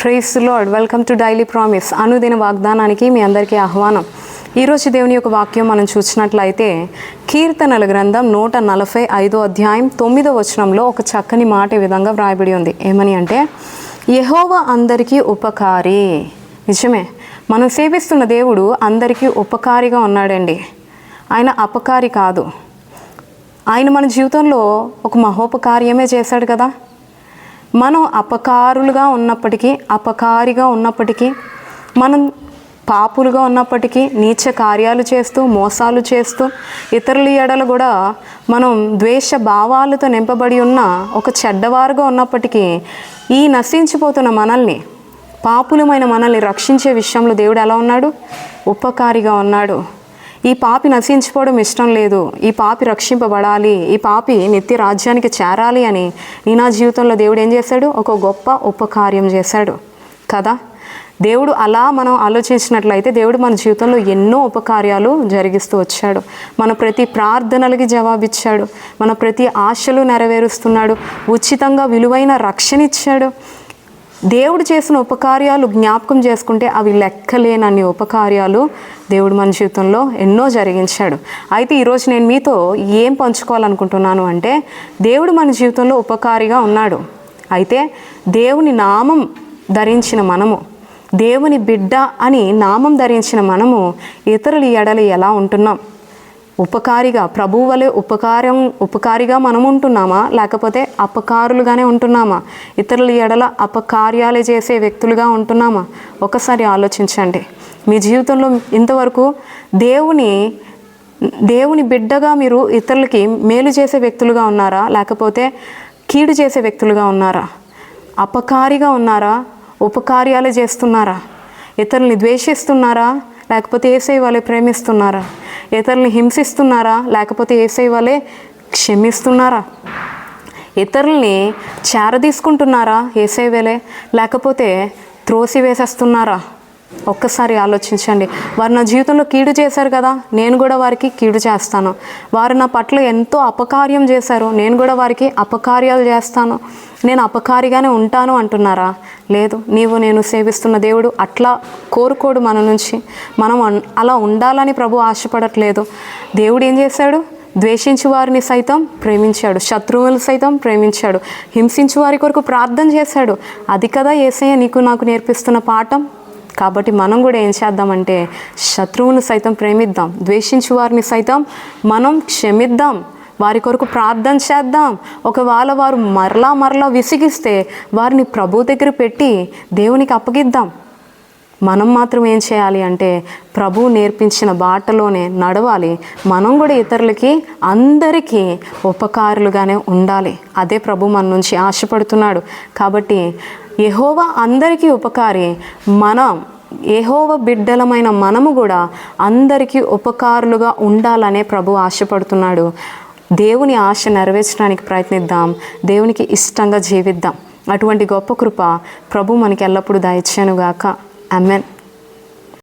Praise the lord. Welcome to daily promise. అనుదిన వాగ్దానానికి మీ అందరికీ ఆహ్వానం. ఈరోజు దేవుని యొక్క వాక్యం మనం చూసినట్లయితే కీర్తనల గ్రంథం 145 అధ్యాయం 9వ వచనంలో ఒక చక్కని మాట ఈ విధంగా వ్రాయబడి ఉంది. ఏమని అంటే, యెహోవా అందరికీ ఉపకారి. నిజమే, మనం సేవిస్తున్న దేవుడు అందరికీ ఉపకారిగా ఉన్నాడండి. ఆయన అపకారి కాదు. ఆయన మన జీవితంలో ఒక మహోపకార్యమే చేశాడు కదా. మనం అపకారులుగా ఉన్నప్పటికీ, అపకారిగా ఉన్నప్పటికీ, మనం పాపులుగా ఉన్నప్పటికీ, నీచ కార్యాలు చేస్తూ, మోసాలు చేస్తూ, ఇతరుల ఎడల కూడా మనం ద్వేష భావాలతో నింపబడి ఉన్న ఒక చెడ్డవారుగా ఉన్నప్పటికీ, ఈ నశించిపోతున్న మనల్ని, పాపులమైన మనల్ని రక్షించే విషయంలో దేవుడు ఎలా ఉన్నాడు? ఉపకారిగా ఉన్నాడు. ఈ పాపి నశించిపోవడం ఇష్టం లేదు, ఈ పాపి రక్షింపబడాలి, ఈ పాపి నిత్య రాజ్యానికి చేరాలి అని నా జీవితంలో దేవుడు ఏం చేశాడు? ఒక గొప్ప ఉపకార్యం చేశాడు కదా. దేవుడు అలా మనం ఆలోచించినట్లయితే దేవుడు మన జీవితంలో ఎన్నో ఉపకార్యాలు జరిగిస్తూ వచ్చాడు. మన ప్రతి ప్రార్థనలకి జవాబిచ్చాడు, మన ప్రతి ఆశలు నెరవేరుస్తున్నాడు, ఉచితంగా విలువైన రక్షణ ఇచ్చాడు. దేవుడు చేసిన ఉపకార్యాలు జ్ఞాపకం చేసుకుంటే అవి లెక్కలేనన్ని ఉపకార్యాలు దేవుడు మన జీవితంలో ఎన్నో జరిగించాడు. అయితే ఈరోజు నేను మీతో ఏం పంచుకోవాలనుకుంటున్నాను అంటే, దేవుడు మన జీవితంలో ఉపకారిగా ఉన్నాడు. అయితే దేవుని నామం ధరించిన మనము, దేవుని బిడ్డ అని నామం ధరించిన మనము ఇతరుల ఎడల ఎలా ఉంటున్నాం? ఉపకారిగా, ప్రభువు వలె ఉపకారిగా మనం ఉంటున్నామా, లేకపోతే అపకారులుగానే ఉంటున్నామా? ఇతరుల ఎడల అపకార్యాలు చేసే వ్యక్తులుగా ఉంటున్నామా? ఒకసారి ఆలోచించండి. మీ జీవితంలో ఇంతవరకు దేవుని బిడ్డగా మీరు ఇతరులకి మేలు చేసే వ్యక్తులుగా ఉన్నారా, లేకపోతే కీడు చేసే వ్యక్తులుగా ఉన్నారా? అపకారిగా ఉన్నారా, ఉపకార్యాలు చేస్తున్నారా? ఇతరుల్ని ద్వేషిస్తున్నారా, లేకపోతే యేసయ్య వలె ప్రేమిస్తున్నారా? ఇతరుల్ని హింసిస్తున్నారా, లేకపోతే యేసయ్య వలె క్షమిస్తున్నారా? ఇతరుల్ని చేరదీసుకుంటున్నారా యేసయ్య వలె, లేకపోతే త్రోసివేసేస్తున్నారా? ఒక్కసారి ఆలోచించండి. వారు నా జీవితంలో కీడు చేశారు కదా, నేను కూడా వారికి కీడు చేస్తాను. వారు నా పట్ల ఎంతో అపకార్యం చేశారు, నేను కూడా వారికి అపకార్యాలు చేస్తాను, నేను అపకారిగానే ఉంటాను అంటున్నారా? లేదు, నేను సేవిస్తున్న దేవుడు అట్లా కోరుకోడు మన నుంచి. మనం అలా ఉండాలని ప్రభు ఆశపడట్లేదు. దేవుడు ఏం చేశాడు? ద్వేషించు వారిని సైతం ప్రేమించాడు, శత్రువులు సైతం ప్రేమించాడు, హింసించు వారి కొరకు ప్రార్థన చేశాడు. అది కదా యేసయ్య నీకు నాకు నేర్పిస్తున్న పాఠం. కాబట్టి మనం కూడా ఏం చేద్దామంటే, శత్రువులను సైతం ప్రేమిద్దాం, ద్వేషించు వారిని సైతం మనం క్షమిద్దాం, వారి కొరకు ప్రార్థన చేద్దాం. ఒకవేళ వారు మరలా విసిగిస్తే వారిని ప్రభు దగ్గర పెట్టి దేవునికి అప్పగిద్దాం. మనం మాత్రం ఏం చేయాలి అంటే, ప్రభువు నేర్పించిన బాటలోనే నడవాలి. మనం కూడా ఇతరులకి, అందరికీ ఉపకారులుగానే ఉండాలి. అదే ప్రభు మన నుంచి ఆశపడుతున్నాడు. కాబట్టి యెహోవా అందరికీ ఉపకారి. యెహోవా బిడ్డలమైన మనము కూడా అందరికీ ఉపకారులుగా ఉండాలనే ప్రభు ఆశపడుతున్నాడు. దేవుని ఆశ నెరవేర్చడానికి ప్రయత్నిద్దాం, దేవునికి ఇష్టంగా జీవిద్దాం. అటువంటి గొప్ప కృప ప్రభు మనకి ఎల్లప్పుడూ దయచేయునుగాక. ఆమేన్.